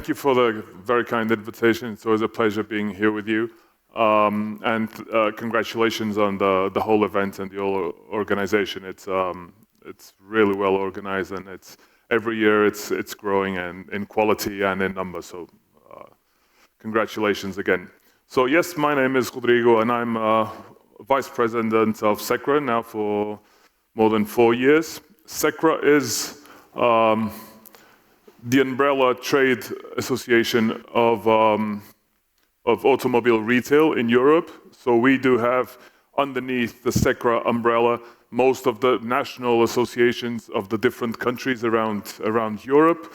thank you for the very kind invitation. It's always a pleasure being here with you. And congratulations on the whole event and the whole organization. It's really well organized, and every year it's growing and in quality and in numbers. So congratulations again. So yes, my name is Rodrigo, and I'm Vice President of CECRA now for more than 4 years. CECRA is the umbrella trade association of automobile retail in Europe. So we do have underneath the CECRA umbrella most of the national associations of the different countries around Europe.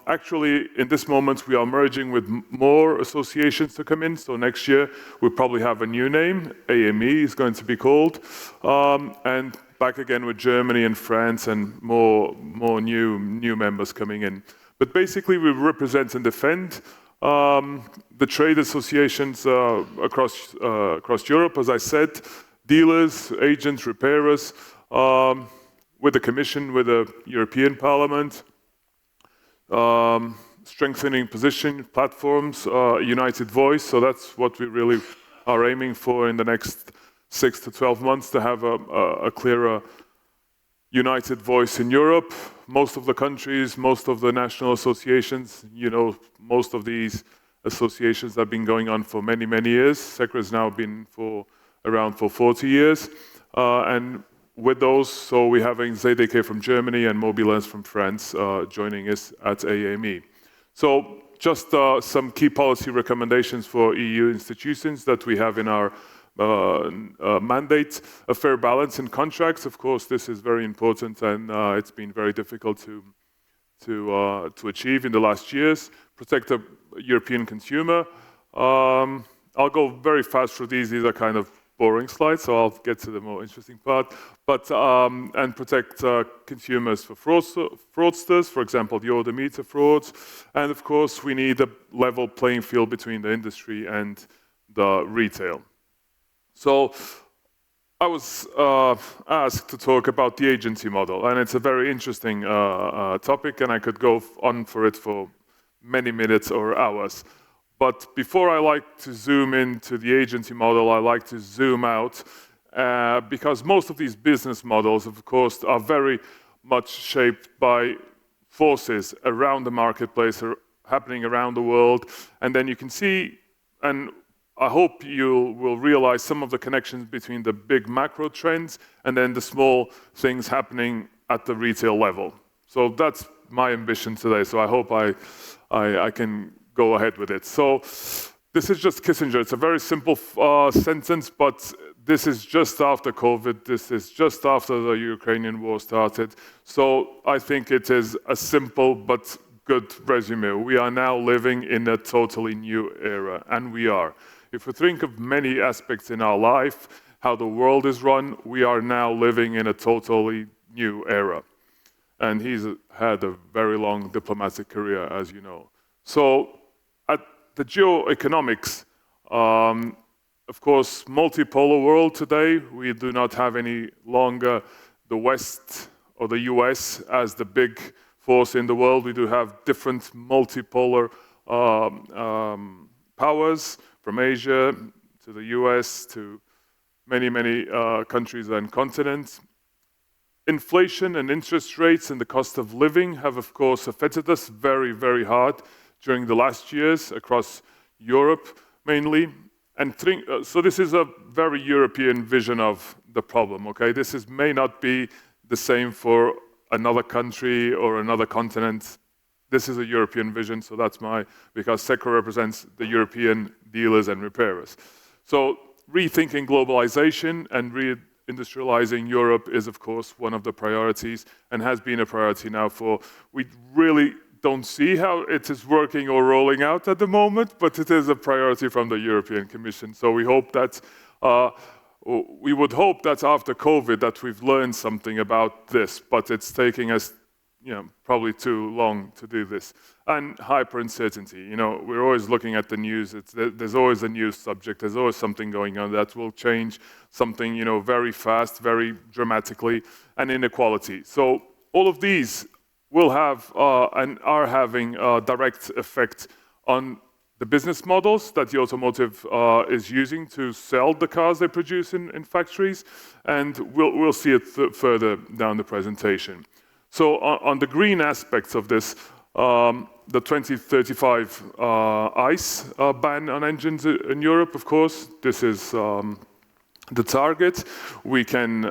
Actually, in this moment, we are merging with more associations to come in. So next year, we'll probably have a new name. AME is going to be called. And back again with Germany and France and more new members coming in. But basically, we represent and defend the trade associations across Europe, as I said, dealers, agents, repairers, with the Commission, with the European Parliament, strengthening position, platforms, united voice. So that's what we really are aiming for in the next 6 to 12 months, to have a clearer united voice in Europe. Most of the countries, most of the national associations, most of these associations have been going on for many, many years. CECRA has now been around for 40 years. And with those, so we're having ZDK from Germany and Mobilens from France joining us at AME. So just some key policy recommendations for EU institutions that we have in our mandate. A fair balance in contracts. Of course, this is very important, and it's been very difficult to achieve in the last years. Protect the European consumer. I'll go very fast through these. These are kind of boring slides, so I'll get to the more interesting part. But and protect consumers for fraudsters, for example, the odometer frauds. And of course, we need a level playing field between the industry and the retail. So I was asked to talk about the agency model, and it's a very interesting topic, and I could go on for it for many minutes or hours. But before I like to zoom into the agency model, I like to zoom out because most of these business models, of course, are very much shaped by forces around the marketplace, happening around the world. And then you can see, and I hope you will realize some of the connections between the big macro trends and then the small things happening at the retail level. So that's my ambition today. So I hope I can go ahead with it. So this is just Kissinger. It's a very simple sentence, but this is just after COVID. This is just after the Ukrainian war started. So I think it is a simple but good resume. We are now living in a totally new era, and we are. If we think of many aspects in our life, how the world is run, we are now living in a totally new era. And he's had a very long diplomatic career, as you know. So at the geoeconomics, of course, multipolar world today, we do not have any longer the West or the US as the big force in the world. We do have different multipolar powers, from Asia to the US to many, many countries and continents. Inflation and interest rates and the cost of living have, of course, affected us very, very hard during the last years across Europe mainly. And so this is a very European vision of the problem, okay? This may not be the same for another country or another continent. This is a European vision, so that's because CECRA represents the European dealers and repairers. So rethinking globalization and reindustrializing Europe is, of course, one of the priorities and has been a priority now we really don't see how it is working or rolling out at the moment, but it is a priority from the European Commission. So we hope that we would hope that after COVID that we've learned something about this, but it's taking us probably too long to do this. And hyper uncertainty. We're always looking at the news. There's always a news subject. There's always something going on that will change something, very fast, very dramatically, and inequality. So all of these will have and are having a direct effect on the business models that the automotive is using to sell the cars they produce in factories, and we'll see it further down the presentation. So on the green aspects of this, the 2035 ICE ban on engines in Europe, of course, this is the target. We can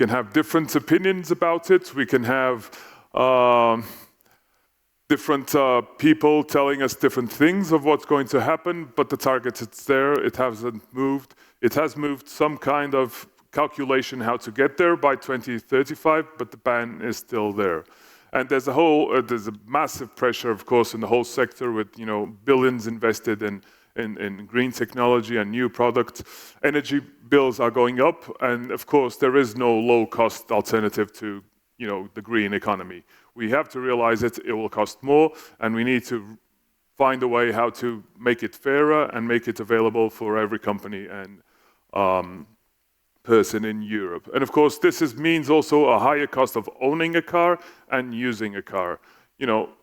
have different opinions about it. We can have different people telling us different things of what's going to happen, but the target is there. It hasn't moved. It has moved some kind of calculation how to get there by 2035, but the ban is still there. And there's a massive pressure, of course, in the whole sector with billions invested in green technology and new products. Energy bills are going up, and of course, there is no low-cost alternative to the green economy. We have to realize it will cost more, and we need to find a way how to make it fairer and make it available for every company and person in Europe. And of course, this means also a higher cost of owning a car and using a car.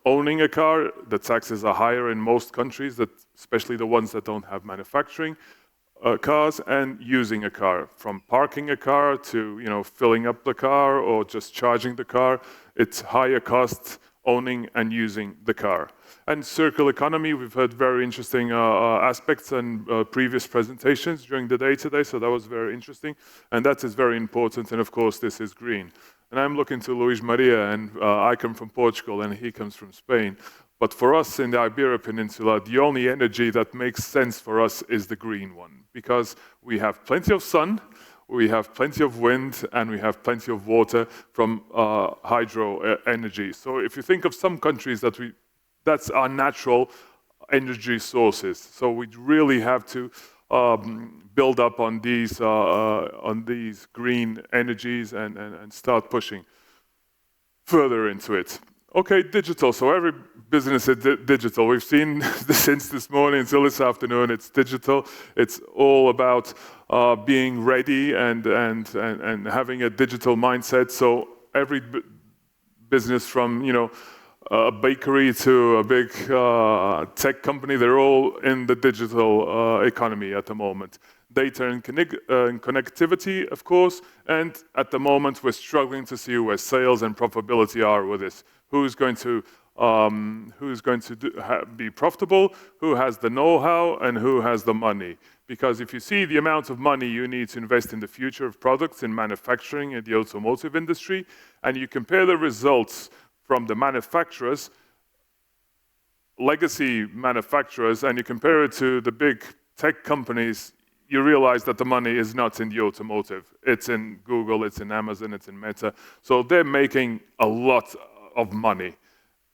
Owning a car, the taxes are higher in most countries, especially the ones that don't have manufacturing cars, and using a car, from parking a car to filling up the car or just charging the car. It's higher cost owning and using the car. And circular economy, we've heard very interesting aspects and previous presentations during the day today, so that was very interesting. And that is very important, and of course this is green. And I'm looking to Luis Maria, and I come from Portugal and he comes from Spain. But for us in the Iberia Peninsula, the only energy that makes sense for us is the green one, because we have plenty of sun, we have plenty of wind, and we have plenty of water from hydro energy. So if you think of some countries that's our natural energy sources. So we really have to build up on these green energies and start pushing further into it. Okay, digital. So every business is digital. We've seen since this morning until this afternoon, it's digital. It's all about being ready and having a digital mindset. So every business from a bakery to a big tech company, they're all in the digital economy at the moment. Data and connectivity, of course, and at the moment we're struggling to see where sales and profitability are with this. Who's going to be profitable, who has the know-how, and who has the money. Because if you see the amount of money you need to invest in the future of products in manufacturing in the automotive industry, and you compare the results from the manufacturers, legacy manufacturers, and you compare it to the big tech companies, you realize that the money is not in the automotive. It's in Google, it's in Amazon, it's in Meta. So they're making a lot of money.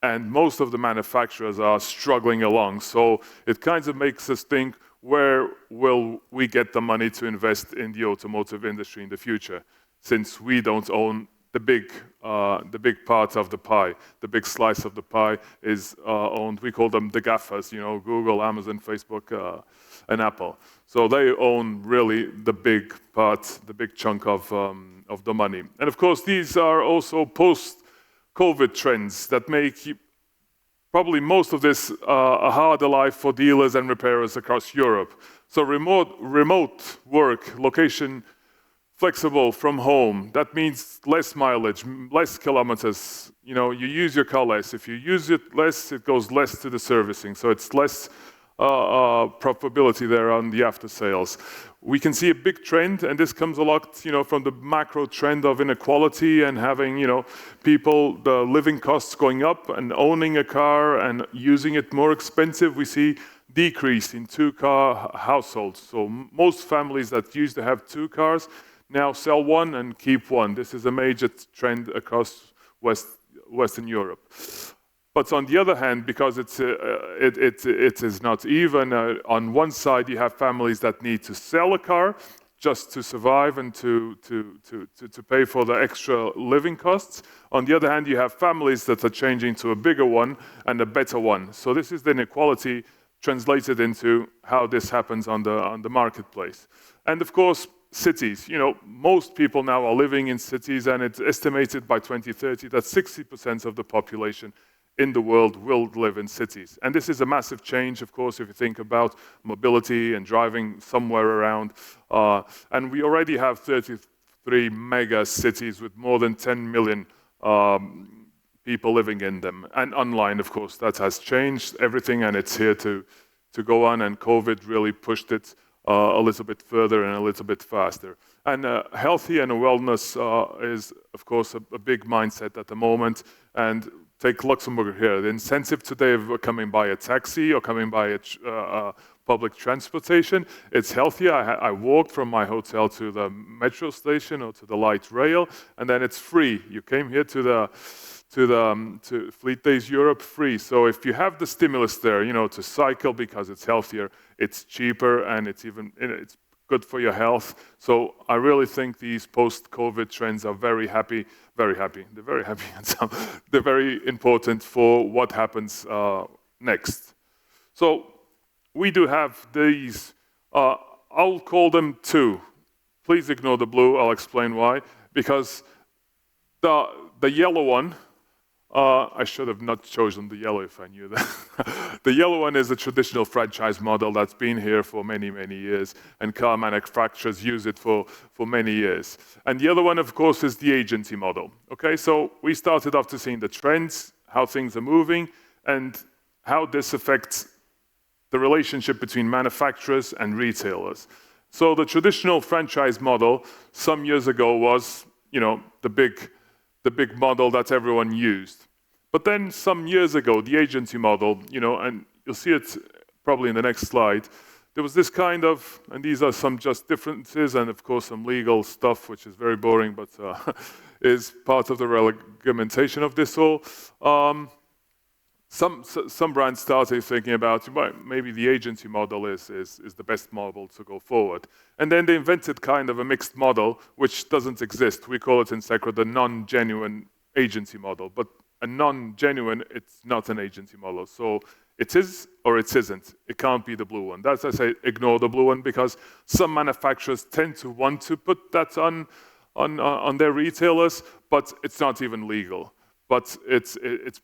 And most of the manufacturers are struggling along. So it kind of makes us think, where will we get the money to invest in the automotive industry in the future? Since we don't own the big part of the pie. The big slice of the pie is owned, we call them the GAFAs, Google, Amazon, Facebook, and Apple. So they own really the big part, the big chunk of the money. And of course, these are also post-COVID trends that make probably most of this a harder life for dealers and repairers across Europe. So remote work, location flexible from home, that means less mileage, less kilometers. You use your car less. If you use it less, it goes less to the servicing. So it's less profitability there on the after sales. We can see a big trend, and this comes a lot, from the macro trend of inequality and having, people, the living costs going up and owning a car and using it more expensive. We see decrease in two-car households. So most families that used to have two cars now sell one and keep one. This is a major trend across Western Europe. But on the other hand, because it is not even, on one side you have families that need to sell a car just to survive and to pay for the extra living costs. On the other hand, you have families that are changing to a bigger one and a better one. So this is the inequality translated into how this happens on the marketplace. And of course, cities. Most people now are living in cities, and it's estimated by 2030 that 60% of the population in the world will live in cities. And this is a massive change, of course, if you think about mobility and driving somewhere around. And we already have 33 mega cities with more than 10 million people living in them. And online, of course, that has changed everything, and it's here to go on, and COVID really pushed it a little bit further and a little bit faster. And healthy and wellness is, of course, a big mindset at the moment. And take Luxembourg here. The incentive today of coming by a taxi or coming by a public transportation, it's healthier. I walked from my hotel to the metro station or to the light rail, and then it's free. You came here to Fleet Days Europe free. So if you have the stimulus there, to cycle because it's healthier, it's cheaper, and it's good for your health. So I really think these post-COVID trends are very happy. They're very happy, and so they're very important for what happens next. So we do have these. I'll call them two. Please ignore the blue. I'll explain why. Because the yellow one. I should have not chosen the yellow if I knew that. The yellow one is a traditional franchise model that's been here for many, many years, and car manufacturers use it for many years. And the other one, of course, is the agency model. Okay, so we started off to seeing the trends, how things are moving, and how this affects the relationship between manufacturers and retailers. So the traditional franchise model some years ago was, the big model that everyone used. But then some years ago, the agency model, and you'll see it probably in the next slide, there was this kind of, and these are some just differences, and of course some legal stuff, which is very boring, but is part of the regulation of this all. Some brands started thinking about, maybe the agency model is the best model to go forward. And then they invented kind of a mixed model, which doesn't exist. We call it in CECRA the non-genuine agency model. But a non-genuine, it's not an agency model. So it is or it isn't. It can't be the blue one. That's why I say ignore the blue one, because some manufacturers tend to want to put that on their retailers, but it's not even legal. But it's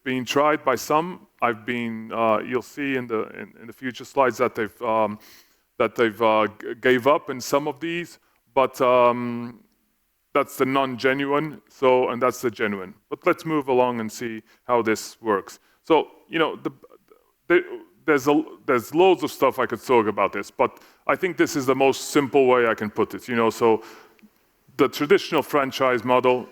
being tried by some. You'll see in the future slides that they've gave up in some of these, but that's the non-genuine. And that's the genuine. But let's move along and see how this works. So there's loads of stuff I could talk about this, but I think this is the most simple way I can put it. So the traditional franchise model.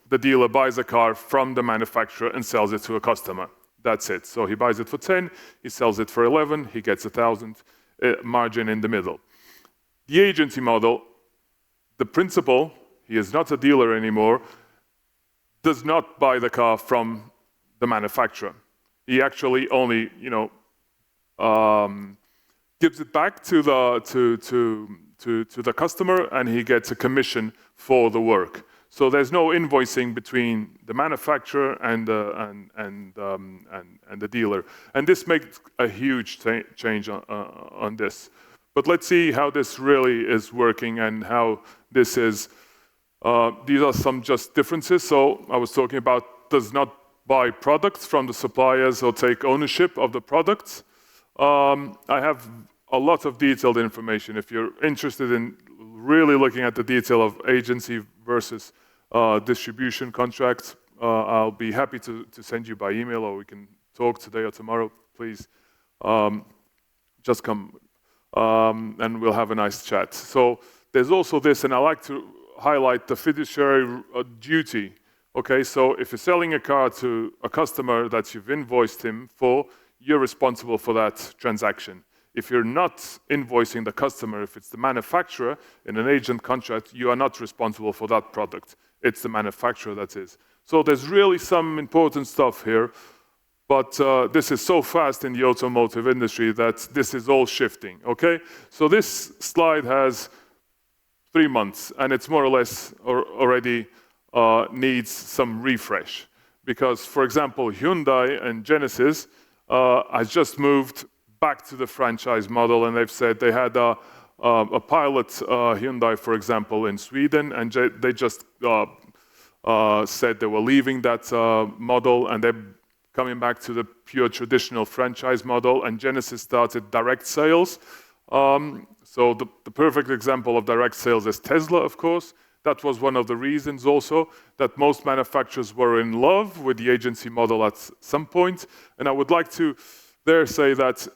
The dealer buys a car from the manufacturer and sells it to a customer. That's it. So he buys it for 10, he sells it for 11, he gets 1,000 margin in the middle. The agency model, the principal, he is not a dealer anymore, does not buy the car from the manufacturer. He actually only, gives it back to the customer, and he gets a commission for the work. So there's no invoicing between the manufacturer and the dealer, and this makes a huge change on this. But let's see how this really is working and how this is. These are some just differences. So I was talking about does not buy products from the suppliers or take ownership of the products. I have a lot of detailed information. If you're interested in really looking at the detail of agency versus distribution contracts, I'll be happy to send you by email, or we can talk today or tomorrow. Please just come and we'll have a nice chat. So there's also this, and I like to highlight the fiduciary duty. Okay, so if you're selling a car to a customer that you've invoiced him for, you're responsible for that transaction. If you're not invoicing the customer, if it's the manufacturer in an agent contract, you are not responsible for that product. It's the manufacturer that is. So there's really some important stuff here, but this is so fast in the automotive industry that this is all shifting, okay? So this slide has 3 months, and it's more or less already needs some refresh. Because, for example, Hyundai and Genesis has just moved back to the franchise model, and they've said they had a pilot Hyundai, for example, in Sweden, and they just said they were leaving that model, and they're coming back to the pure traditional franchise model, and Genesis started direct sales. So the perfect example of direct sales is Tesla, of course. That was one of the reasons also that most manufacturers were in love with the agency model at some point. And I would like to there say that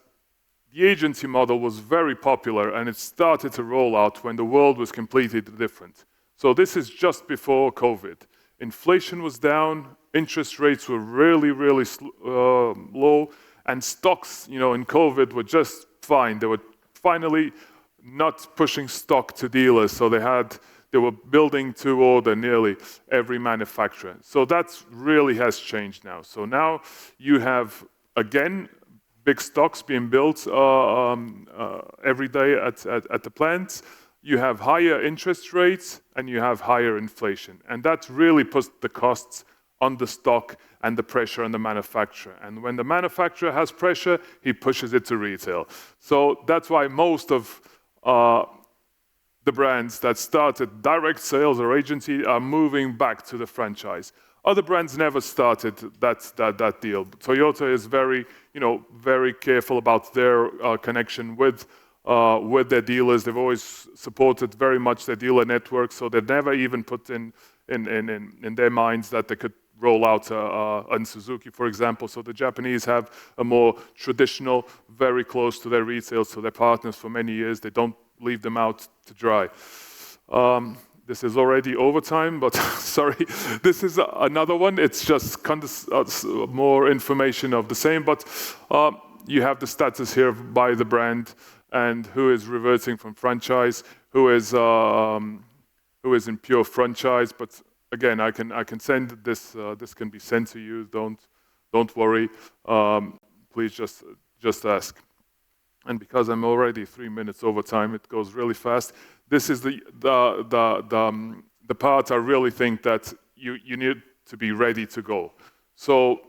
the agency model was very popular, and it started to roll out when the world was completely different. So this is just before COVID. Inflation was down, interest rates were really, really low, and stocks, in COVID were just fine. They were finally not pushing stock to dealers, so they were building to order nearly every manufacturer. So that really has changed now. So now you have, again, big stocks being built every day at the plants. You have higher interest rates and you have higher inflation. And that really puts the costs on the stock and the pressure on the manufacturer. And when the manufacturer has pressure, he pushes it to retail. So that's why most of the brands that started direct sales or agency are moving back to the franchise. Other brands never started that deal. Toyota is very careful about their connection with their dealers. They've always supported very much their dealer network, so they never even put in their minds that they could roll out on Suzuki, for example. So the Japanese have a more traditional, very close to their retail, so their partners for many years. They don't leave them out to dry. This is already overtime, but sorry, this is another one. It's just more information of the same, but you have the status here by the brand and who is reverting from franchise, who is in pure franchise. But again, I can send this. This can be sent to you. Don't worry. Please just ask. And because I'm already 3 minutes over time, it goes really fast. This is the part I really think that you need to be ready to go. So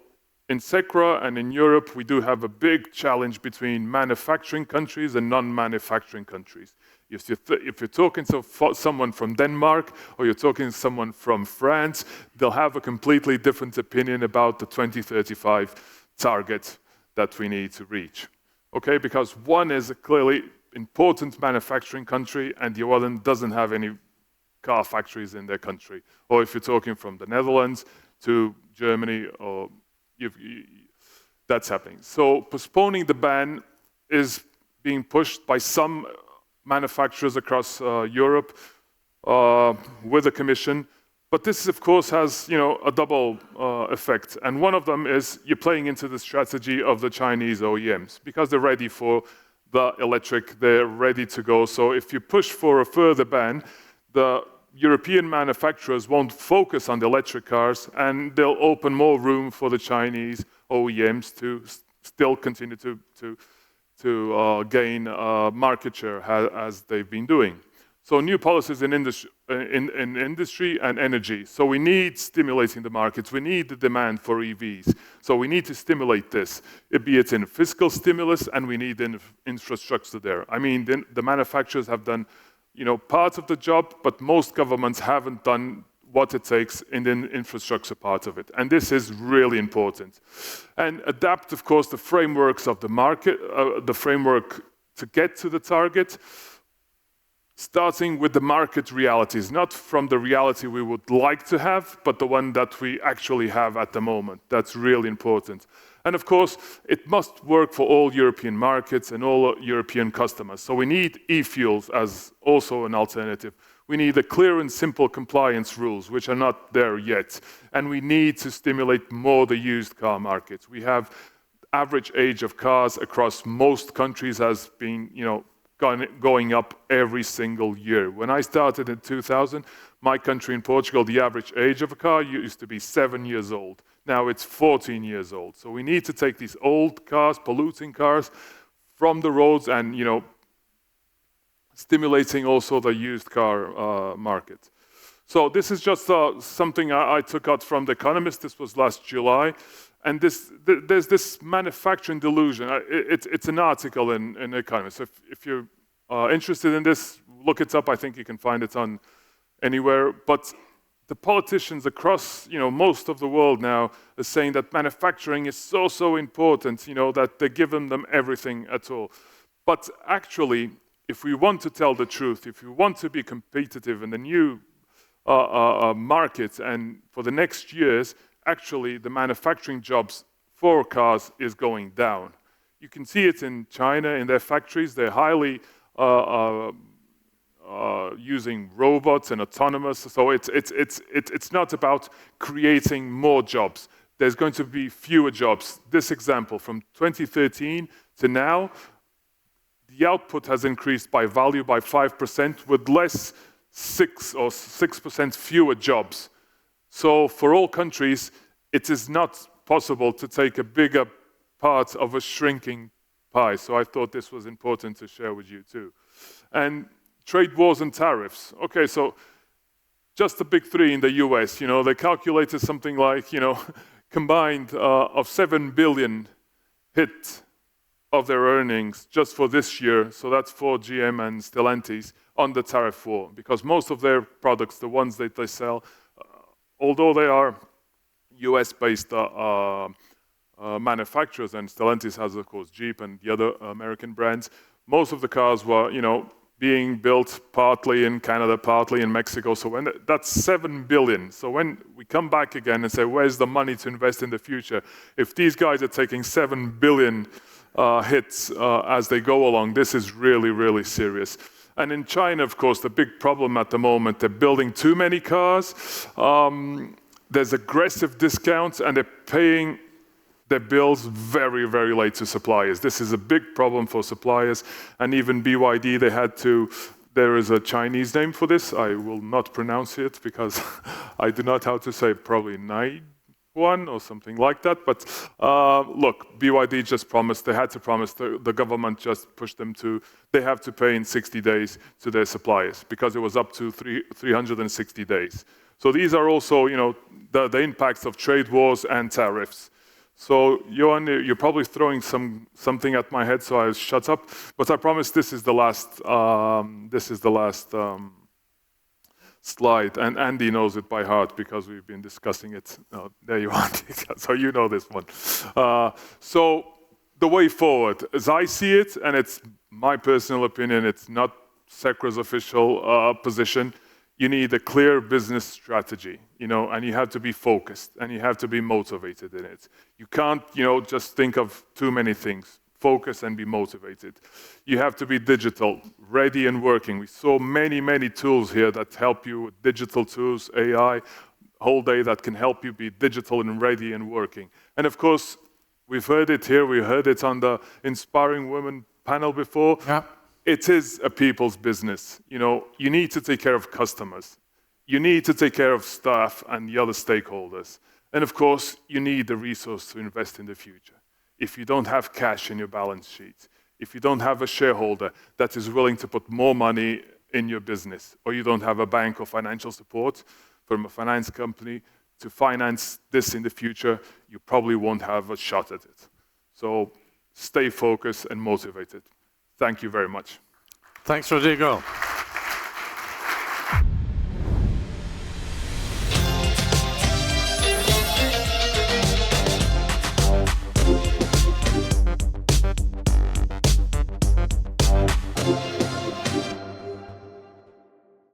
in CECRA and in Europe, we do have a big challenge between manufacturing countries and non-manufacturing countries. If you're talking to someone from Denmark or you're talking to someone from France, they'll have a completely different opinion about the 2035 target that we need to reach. Okay, because one is a clearly important manufacturing country and the other doesn't have any car factories in their country. Or if you're talking from the Netherlands to Germany, or that's happening. So postponing the ban is being pushed by some manufacturers across Europe with the Commission. But this, of course, has a double effect. And one of them is you're playing into the strategy of the Chinese OEMs because they're ready for the electric, they're ready to go. So if you push for a further ban, the European manufacturers won't focus on the electric cars and they'll open more room for the Chinese OEMs to still continue to gain market share as they've been doing. So new policies in industry and energy. So we need stimulating the markets. We need the demand for EVs. So we need to stimulate this, be it in fiscal stimulus, and we need infrastructure there. I mean, the manufacturers have done, part of the job, but most governments haven't done what it takes in the infrastructure part of it. And this is really important. And adapt, of course, the frameworks of the market, the framework to get to the target, starting with the market realities, not from the reality we would like to have, but the one that we actually have at the moment. That's really important. And of course, it must work for all European markets and all European customers. So we need e-fuels as also an alternative. We need a clear and simple compliance rules, which are not there yet. And we need to stimulate more the used car markets. We have average age of cars across most countries has been, going up every single year. When I started in 2000, my country in Portugal, the average age of a car used to be 7 years old. Now it's 14 years old. So we need to take these old cars, polluting cars, from the roads and, stimulating also the used car market. So this is just something I took out from The Economist. This was last July. And there's this manufacturing delusion. It's an article in The Economist. If you interested in this, look it up. I think you can find it on anywhere. But the politicians across, most of the world now are saying that manufacturing is so important, that they're giving them everything at all. But actually, if we want to tell the truth, if we want to be competitive in the new market and for the next years, actually the manufacturing jobs for cars is going down. You can see it in China, in their factories. They're highly using robots and autonomous. So it's not about creating more jobs. There's going to be fewer jobs. This example, from 2013 to now, the output has increased by value by 5% with less 6% fewer jobs. So for all countries, it is not possible to take a bigger part of a shrinking pie. So I thought this was important to share with you too. And trade wars and tariffs. Okay, so just the big three in the US, they calculated something like, combined of 7 billion hit of their earnings just for this year. So that's for GM and Stellantis on the tariff war, because most of their products, the ones that they sell, although they are US-based manufacturers, and Stellantis has, of course, Jeep and the other American brands, most of the cars were, being built partly in Canada, partly in Mexico. So that's 7 billion. So when we come back again and say, where's the money to invest in the future? If these guys are taking 7 billion hits as they go along, this is really serious. And in China, of course, the big problem at the moment, they're building too many cars. There's aggressive discounts, and they're paying their bills very late to suppliers. This is a big problem for suppliers, and even BYD, there is a Chinese name for this. I will not pronounce it because I do not know how to say, probably Naiwan or something like that. But look, BYD just promised, they had to promise, the government just pushed them to, they have to pay in 60 days to their suppliers because it was up to 360 days. So these are also, the impacts of trade wars and tariffs. So, Johan, you're probably throwing something at my head, so I'll shut up. But I promise this is the last slide, and Andy knows it by heart because we've been discussing it. There you are, so you know this one. So the way forward, as I see it, and it's my personal opinion, it's not CECRA's official position. You need a clear business strategy, and you have to be focused, and you have to be motivated in it. You can't, just think of too many things. Focus and be motivated. You have to be digital, ready and working. We saw many tools here that help you with digital tools, AI, whole day that can help you be digital and ready and working. And of course, we've heard it here, we heard it on the Inspiring Women panel before. Yeah. It is a people's business. You need to take care of customers. You need to take care of staff and the other stakeholders. And of course, you need the resource to invest in the future. If you don't have cash in your balance sheet, if you don't have a shareholder that is willing to put more money in your business, or you don't have a bank or financial support from a finance company to finance this in the future, you probably won't have a shot at it. So stay focused and motivated. Thank you very much. Thanks, Rodrigo.